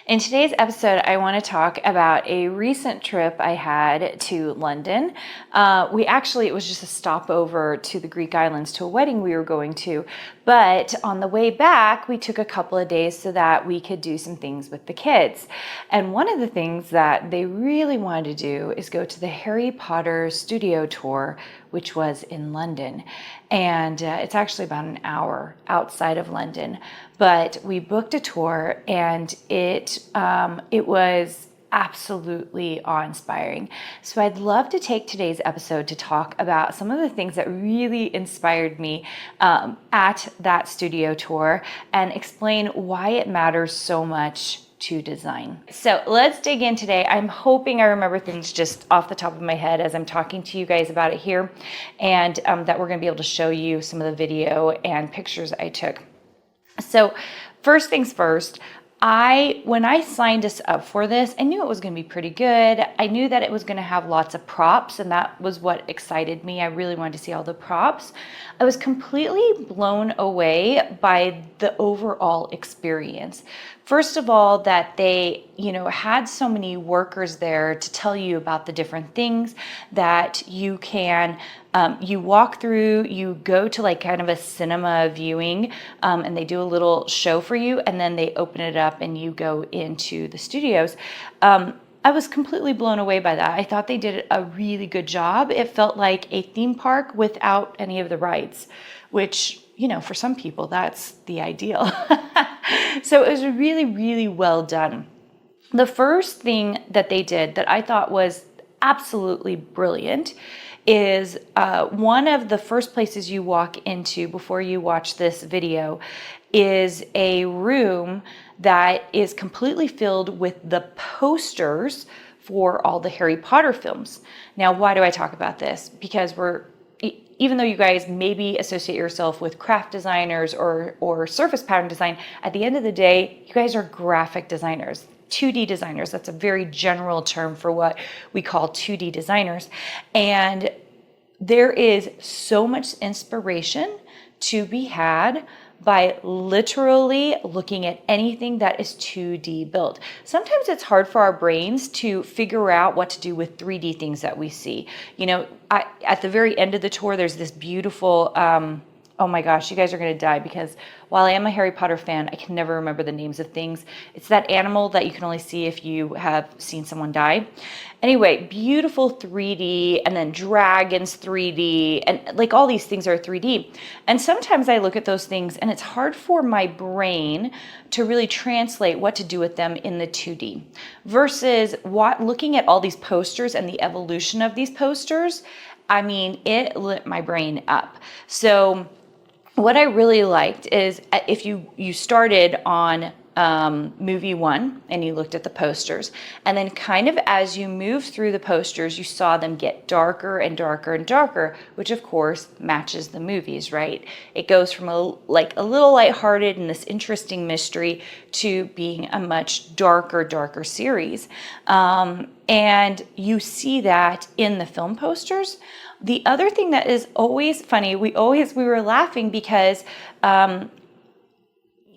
In today's episode, I want to talk about a recent trip I had to London. It was just a stopover to the Greek islands to a wedding we were going to. But on the way back, we took a couple of days so that we could do some things with the kids. And one of the things that they really wanted to do is go to the Harry Potter studio tour, which was in London. And it's actually about an hour outside of London. But we booked a tour, and it was absolutely awe-inspiring. So I'd love to take today's episode to talk about some of the things that really inspired me at that studio tour and explain why it matters so much to design. So let's dig in today. I'm hoping I remember things just off the top of my head as I'm talking to you guys about it here, and that we're going to be able to show you some of the video and pictures I took. So first things first, when I signed us up for this, I knew it was going to be pretty good. I knew that it was going to have lots of props, and that was what excited me. I really wanted to see all the props. I was completely blown away by the overall experience. First of all, that they, had so many workers there to tell you about the different things that you can, you walk through, you go to like kind of a cinema viewing, and they do a little show for you, and then they open it up and you go into the studios. I was completely blown away by that. I thought they did a really good job. It felt like a theme park without any of the rides, which, for some people, that's the ideal. So it was really, really well done. The first thing that they did that I thought was absolutely brilliant is one of the first places you walk into before you watch this video is a room that is completely filled with the posters for all the Harry Potter films. Now, why do I talk about this? Because even though you guys maybe associate yourself with craft designers or surface pattern design, at the end of the day, you guys are graphic designers. 2D designers, that's a very general term for what we call 2D designers. And there is so much inspiration to be had by literally looking at anything that is 2D built. Sometimes it's hard for our brains to figure out what to do with 3D things that we see. At the very end of the tour, there's this beautiful, oh my gosh, you guys are gonna die, because while I am a Harry Potter fan, I can never remember the names of things. It's that animal that you can only see if you have seen someone die. Anyway, beautiful 3D, and then dragons 3D, and like all these things are 3D. And sometimes I look at those things and it's hard for my brain to really translate what to do with them in the 2D versus looking at all these posters and the evolution of these posters. I mean, it lit my brain up. So what I really liked is if you started on movie 1 and you looked at the posters, and then kind of as you moved through the posters, you saw them get darker and darker and darker, which of course matches the movies, right? It goes from a little lighthearted and this interesting mystery to being a much darker series. And you see that in the film posters. The other thing that is always funny, we were laughing because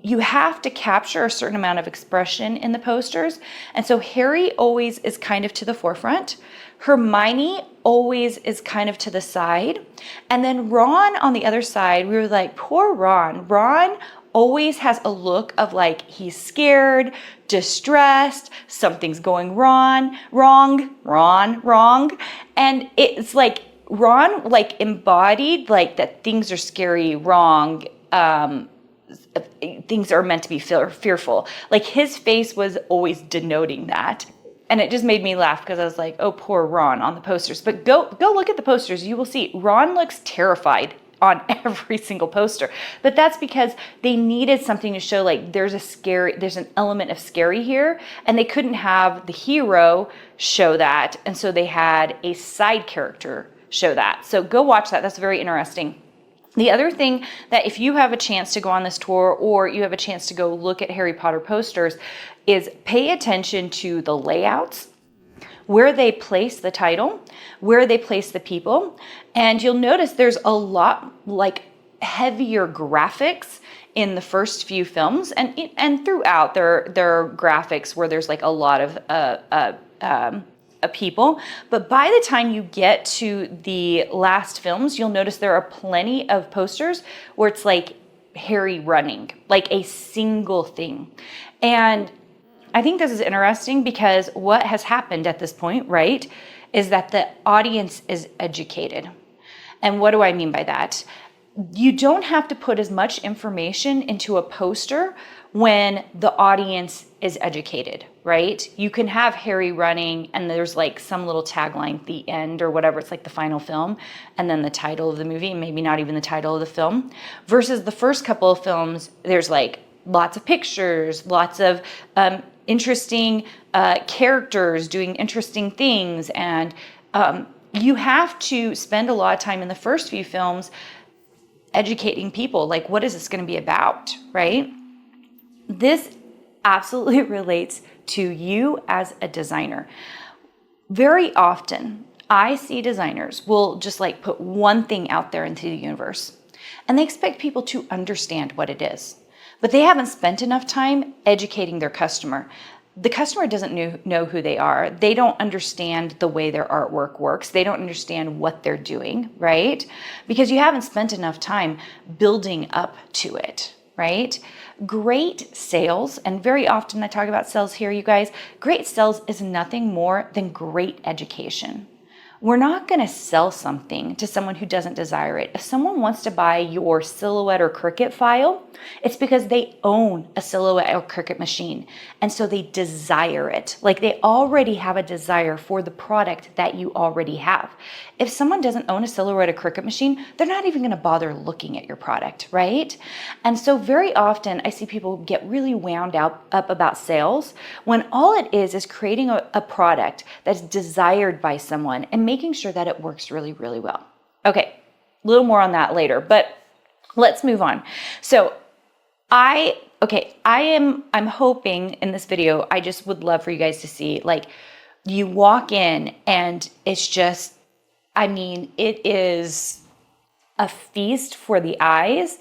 you have to capture a certain amount of expression in the posters. And so Harry always is kind of to the forefront. Hermione always is kind of to the side. And then Ron on the other side, we were like, poor Ron. Ron always has a look of like he's scared, distressed, something's going wrong. And it's like Ron like embodied like that things are scary, wrong, things are meant to be fearful. Like his face was always denoting that. And it just made me laugh because I was like, oh, poor Ron on the posters. But go look at the posters. You will see Ron looks terrified on every single poster. But that's because they needed something to show like there's an element of scary here, and they couldn't have the hero show that. And so they had a side character show that. So go watch that. That's very interesting. The other thing that if you have a chance to go on this tour or you have a chance to go look at Harry Potter posters is pay attention to the layouts, where they place the title, where they place the people. And you'll notice there's a lot like heavier graphics in the first few films, and throughout there are graphics where there's like a lot of people. But by the time you get to the last films, you'll notice there are plenty of posters where it's like Harry running, like a single thing. And I think this is interesting because what has happened at this point, right, is that the audience is educated. And what do I mean by that? You don't have to put as much information into a poster when the audience is educated, right? You can have Harry running and there's like some little tagline at the end or whatever, it's like the final film, and then the title of the movie, maybe not even the title of the film, versus the first couple of films, there's like lots of pictures, lots of interesting characters doing interesting things, and you have to spend a lot of time in the first few films educating people, like what is this going to be about, right? This absolutely relates to you as a designer. Very often, I see designers will just like put one thing out there into the universe, and they expect people to understand what it is, but they haven't spent enough time educating their customer. The customer doesn't know who they are. They don't understand the way their artwork works. They don't understand what they're doing, right? Because you haven't spent enough time building up to it, right? Great sales, and very often I talk about sales here, you guys, great sales is nothing more than great education. We're not going to sell something to someone who doesn't desire it. If someone wants to buy your Silhouette or Cricut file, it's because they own a Silhouette or Cricut machine. And so they desire it. Like they already have a desire for the product that you already have. If someone doesn't own a Silhouette or Cricut machine, they're not even going to bother looking at your product, right? And so very often I see people get really wound up about sales when all it is creating a product that's desired by someone and making sure that it works really, really well. Okay, a little more on that later, but let's move on. So I'm hoping in this video, I just would love for you guys to see, like, you walk in and it's just, I mean, it is a feast for the eyes.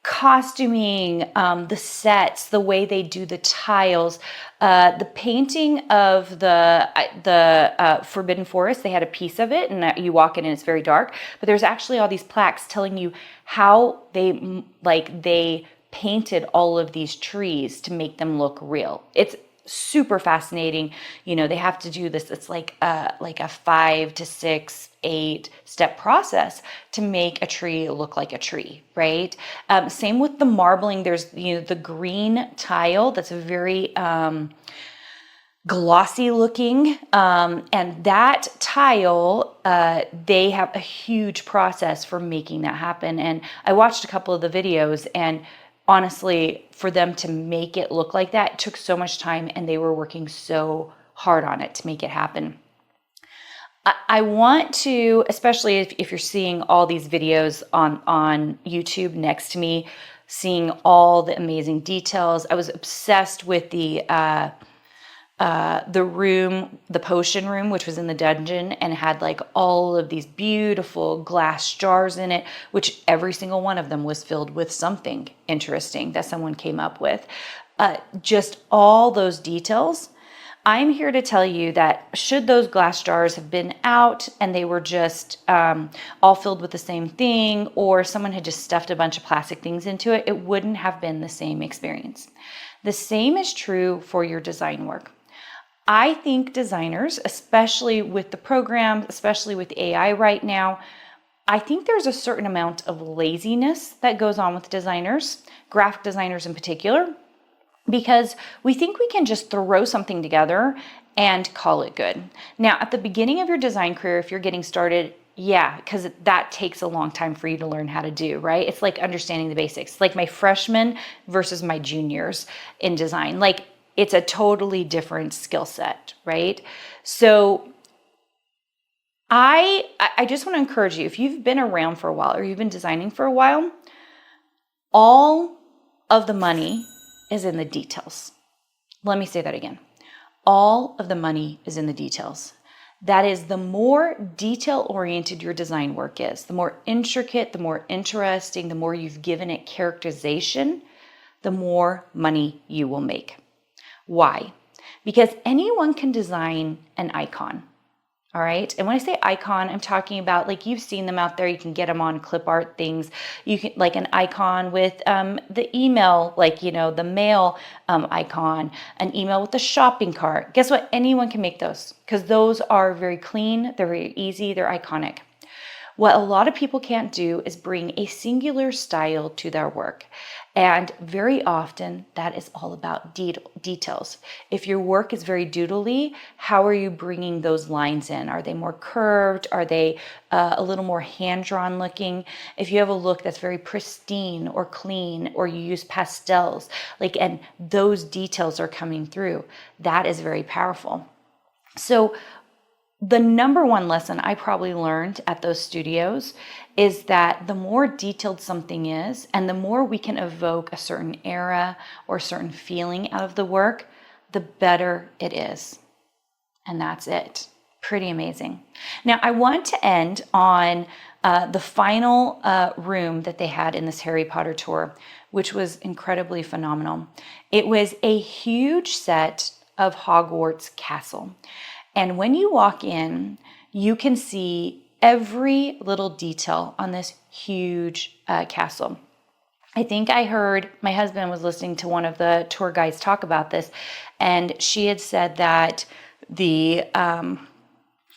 Costuming, the sets, the way they do the tiles, the painting of the Forbidden Forest. They had a piece of it, and you walk in and it's very dark. But there's actually all these plaques telling you how they painted all of these trees to make them look real. It's super fascinating. You know, they have to do this. It's like a 5 to 6, 8 step process to make a tree look like a tree, right? Same with the marbling. There's, you know, the green tile that's a very glossy looking, and that tile, they have a huge process for making that happen. And I watched a couple of the videos, and honestly, for them to make it look like that, it took so much time, and they were working so hard on it to make it happen. I want to, especially if you're seeing all these videos on YouTube next to me, seeing all the amazing details. I was obsessed with the room, the potion room, which was in the dungeon and had like all of these beautiful glass jars in it, which every single one of them was filled with something interesting that someone came up with. Just all those details. I'm here to tell you that should those glass jars have been out and they were just all filled with the same thing, or someone had just stuffed a bunch of plastic things into it, it wouldn't have been the same experience. The same is true for your design work. I think designers, especially with the programs, especially with AI right now, I think there's a certain amount of laziness that goes on with designers, graphic designers in particular, because we think we can just throw something together and call it good. Now, at the beginning of your design career, if you're getting started, yeah, because that takes a long time for you to learn how to do, right? It's like understanding the basics. It's like my freshmen versus my juniors in design. Like, it's a totally different skill set, right? So I just want to encourage you, if you've been around for a while or you've been designing for a while, all of the money is in the details. Let me say that again. All of the money is in the details. That is, the more detail-oriented your design work is, the more intricate, the more interesting, the more you've given it characterization, the more money you will make. Why? Because anyone can design an icon. All right. And when I say icon, I'm talking about, like, you've seen them out there. You can get them on clip art things. You can, like, an icon with the email, like, the mail icon, an email with the shopping cart. Guess what? Anyone can make those, because those are very clean. They're very easy. They're iconic. What a lot of people can't do is bring a singular style to their work. And very often that is all about details. If your work is very doodly, how are you bringing those lines in? Are they more curved? Are they a little more hand-drawn looking? If you have a look that's very pristine or clean, or you use pastels, and those details are coming through, that is very powerful. So the number one lesson I probably learned at those studios is that the more detailed something is, and the more we can evoke a certain era or certain feeling out of the work, the better it is. And that's it. Pretty amazing. Now, I want to end on the final room that they had in this Harry Potter tour, which was incredibly phenomenal. It was a huge set of Hogwarts Castle. And when you walk in, you can see every little detail on this huge castle. I think I heard, my husband was listening to one of the tour guides talk about this, and she had said that it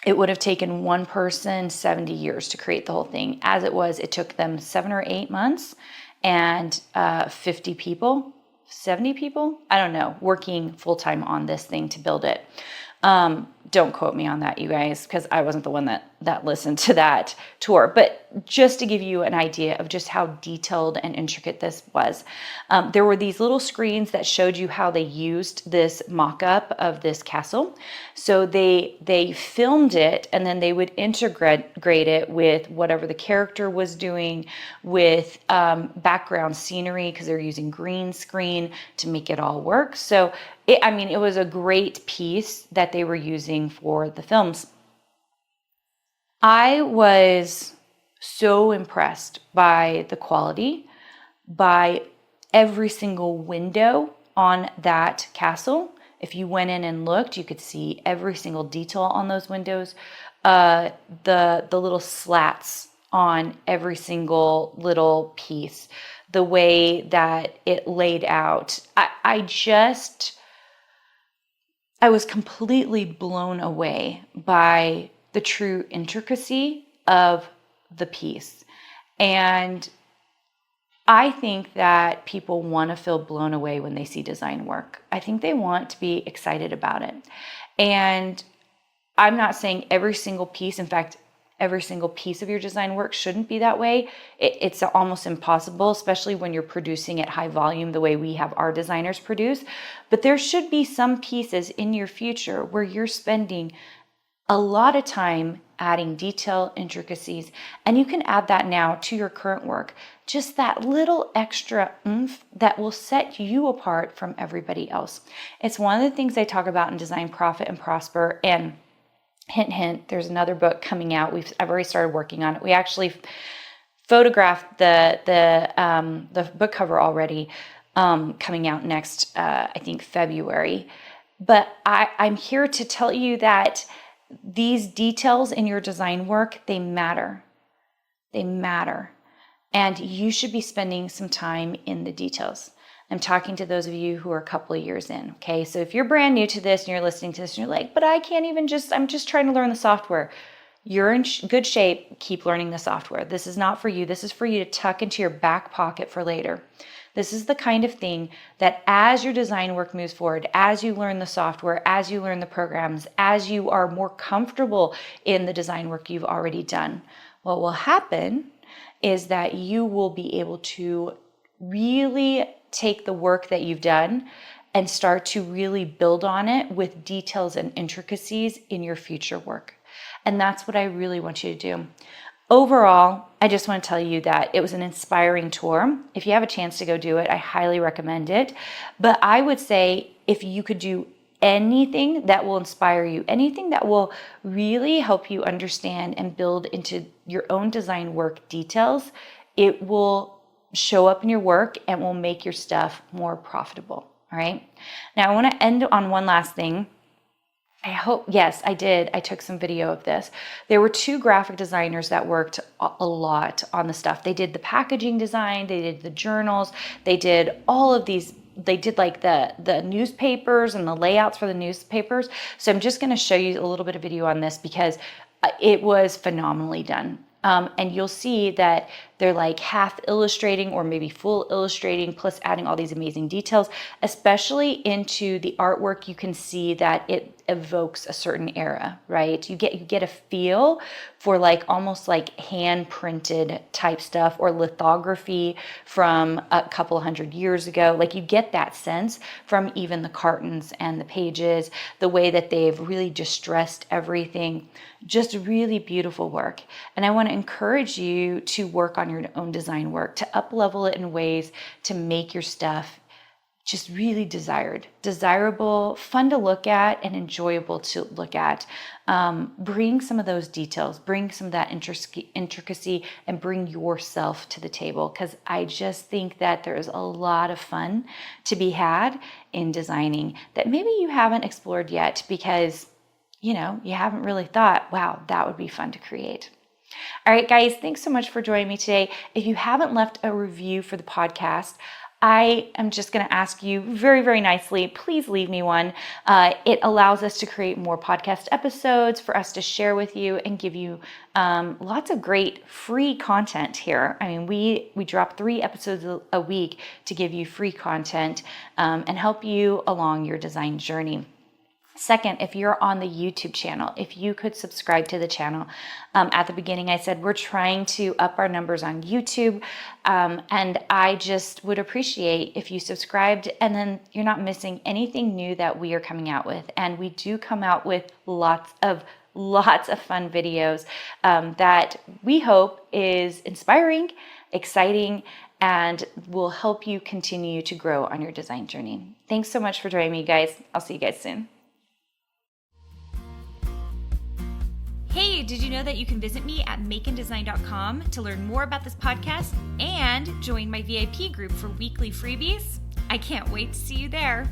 would have taken one person 70 years to create the whole thing. As it was, it took them 7 or 8 months and 50 people, 70 people, I don't know, working full-time on this thing to build it. Don't quote me on that, you guys, because I wasn't the one that listened to that tour. But just to give you an idea of just how detailed and intricate this was, there were these little screens that showed you how they used this mock-up of this castle. So they filmed it, and then they would integrate it with whatever the character was doing, with background scenery, because they're using green screen to make it all work. So it was a great piece that they were using for the films. I was so impressed by the quality, by every single window on that castle. If you went in and looked, you could see every single detail on those windows, the little slats on every single little piece, the way that it laid out. I was completely blown away by the true intricacy of the piece. And I think that people want to feel blown away when they see design work. I think they want to be excited about it. And I'm not saying every single piece, in fact, every single piece of your design work shouldn't be that way. It's almost impossible, especially when you're producing at high volume the way we have our designers produce. But there should be some pieces in your future where you're spending a lot of time adding detail, intricacies, and you can add that now to your current work. Just that little extra oomph that will set you apart from everybody else. It's one of the things I talk about in Design Profit and Prosper, and hint, hint, there's another book coming out. I've already started working on it. We actually photographed the book cover already, coming out next, I think February. But I'm here to tell you that these details in your design work, they matter. They matter. And you should be spending some time in the details. I'm talking to those of you who are a couple of years in, okay? So if you're brand new to this and you're listening to this and you're like, but I'm just trying to learn the software. You're in good shape. Keep learning the software. This is not for you. This is for you to tuck into your back pocket for later. This is the kind of thing that as your design work moves forward, as you learn the software, as you learn the programs, as you are more comfortable in the design work you've already done, what will happen is that you will be able to really take the work that you've done and start to really build on it with details and intricacies in your future work. And that's what I really want you to do. Overall, I just want to tell you that it was an inspiring tour. If you have a chance to go do it, I highly recommend it. But I would say if you could do anything that will inspire you, anything that will really help you understand and build into your own design work details, it will show up in your work and will make your stuff more profitable. All right. Now I want to end on one last thing. I hope, yes, I did. I took some video of this. There were 2 graphic designers that worked a lot on the stuff. They did the packaging design, they did the journals, they did all of these. They did like the newspapers and the layouts for the newspapers. So I'm just going to show you a little bit of video on this because it was phenomenally done. And you'll see that they're like half illustrating or maybe full illustrating, plus adding all these amazing details, especially into the artwork. You can see that it evokes a certain era, right? You get a feel for like almost like hand printed type stuff or lithography from a couple hundred years ago. Like you get that sense from even the cartons and the pages, the way that they've really distressed everything. Just really beautiful work. And I want to encourage you to work on your own design work, to up level it in ways to make your stuff just really desirable, fun to look at, and enjoyable to look at. Bring some of those details, bring some of that intricacy, and bring yourself to the table, because I just think that there's a lot of fun to be had in designing that maybe you haven't explored yet because you haven't really thought, wow, that would be fun to create. All right, guys, thanks so much for joining me today. If you haven't left a review for the podcast, I am just going to ask you very, very nicely, please leave me one. It allows us to create more podcast episodes for us to share with you and give you lots of great free content here. I mean, we drop 3 episodes a week to give you free content and help you along your design journey. Second, if you're on the YouTube channel, if you could subscribe to the channel. At the beginning, I said we're trying to up our numbers on YouTube, and I just would appreciate if you subscribed, and then you're not missing anything new that we are coming out with. And we do come out with lots of fun videos that we hope is inspiring, exciting, and will help you continue to grow on your design journey. Thanks so much for joining me, guys. I'll see you guys soon. Hey, did you know that you can visit me at makeanddesign.com to learn more about this podcast and join my VIP group for weekly freebies? I can't wait to see you there.